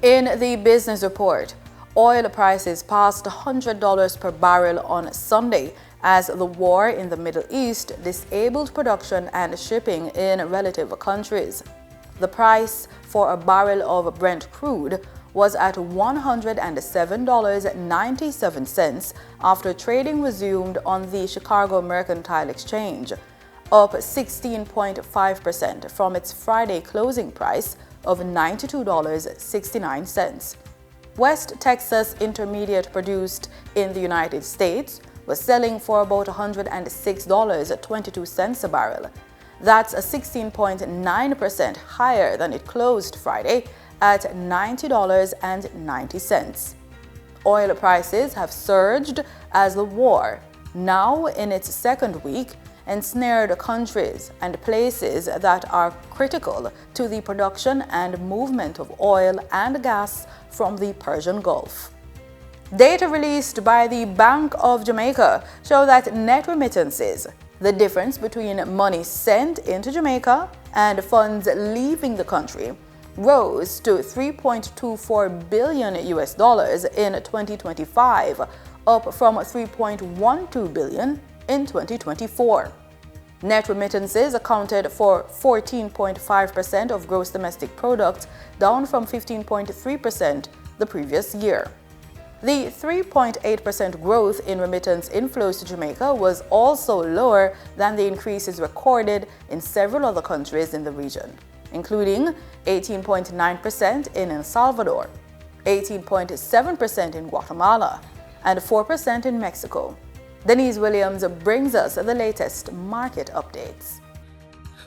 In the business report, oil prices passed $100 per barrel on Sunday as the war in the Middle East disabled production and shipping in relative countries. The price for a barrel of Brent crude was at $107.97 after trading resumed on the Chicago Mercantile Exchange, up 16.5% from its Friday closing price of $92.69. West Texas Intermediate produced in the United States was selling for about $106.22 a barrel. That's a 16.9% higher than it closed Friday at $90.90. Oil prices have surged as the war, now in its second week, ensnared countries and places that are critical to the production and movement of oil and gas from the Persian Gulf. Data released by the Bank of Jamaica show that net remittances, the difference between money sent into Jamaica and funds leaving the country, rose to $3.24 billion in 2025, up from $3.12 billion in 2024. Net remittances accounted for 14.5% of gross domestic product, down from 15.3% the previous year. The 3.8% growth in remittance inflows to Jamaica was also lower than the increases recorded in several other countries in the region, including 18.9% in El Salvador, 18.7% in Guatemala, and 4% in Mexico. Denise Williams brings us the latest market updates.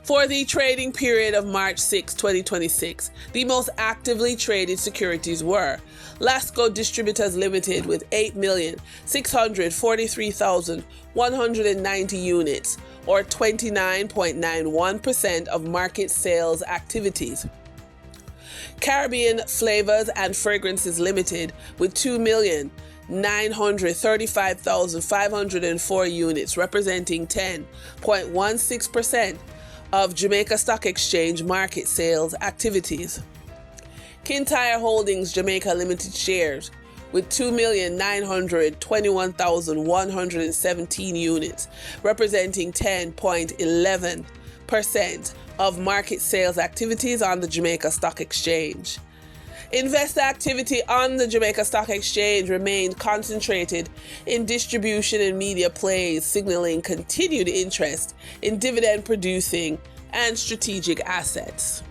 For the trading period of March 6, 2026, the most actively traded securities were Lasco Distributors Limited with 8,643,190 units, or 29.91% of market sales activities. Caribbean Flavors and Fragrances Limited with 2,935,504 units, representing 10.16% of Jamaica Stock Exchange market sales activities. Kintyre Holdings Jamaica Limited shares with 2,921,117 units, representing 10.11% of market sales activities on the Jamaica Stock Exchange. Investor activity on the Jamaica Stock Exchange remained concentrated in distribution and media plays, signaling continued interest in dividend-producing and strategic assets.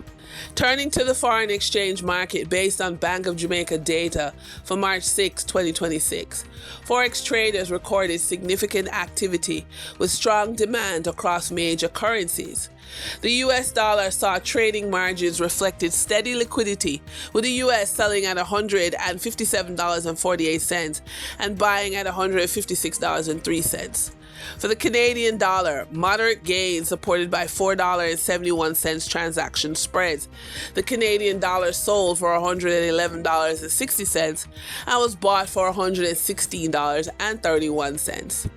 Turning to the foreign exchange market based on Bank of Jamaica data for March 6, 2026, Forex traders recorded significant activity with strong demand across major currencies. The US dollar saw trading margins reflected steady liquidity, with the US selling at $157.48 and buying at $156.03. For the Canadian dollar, moderate gains supported by $4.71 transaction spreads. The Canadian dollar sold for $111.60 and was bought for $116.31.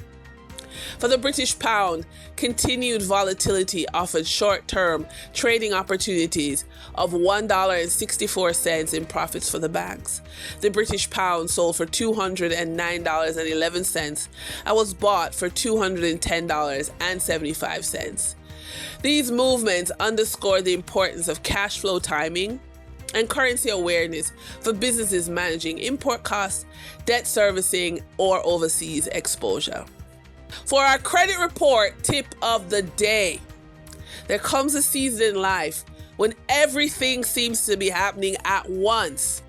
For the British pound, continued volatility offered short-term trading opportunities of $1.64 in profits for the banks. The British pound sold for $209.11 and was bought for $210.75. These movements underscore the importance of cash flow timing and currency awareness for businesses managing import costs, debt servicing, or overseas exposure. For our credit report tip of the day, there comes a season in life when everything seems to be happening at once.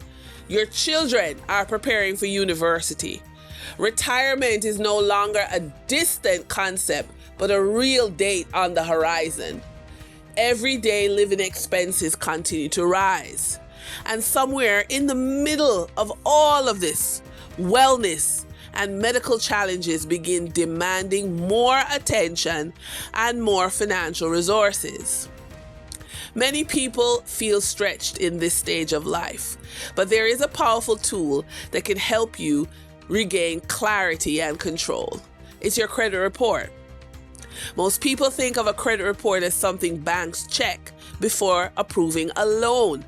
Your children are preparing for university. Retirement is no longer a distant concept, but a real date on the horizon. Everyday living expenses continue to rise. And somewhere in the middle of all of this, wellness and medical challenges begin demanding more attention and more financial resources. Many people feel stretched in this stage of life, but there is a powerful tool that can help you regain clarity and control. It's your credit report. Most people think of a credit report as something banks check before approving a loan.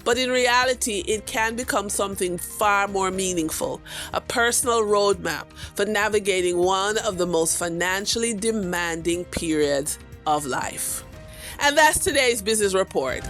But in reality, it can become something far more meaningful, a personal roadmap for navigating one of the most financially demanding periods of life. And that's today's business report.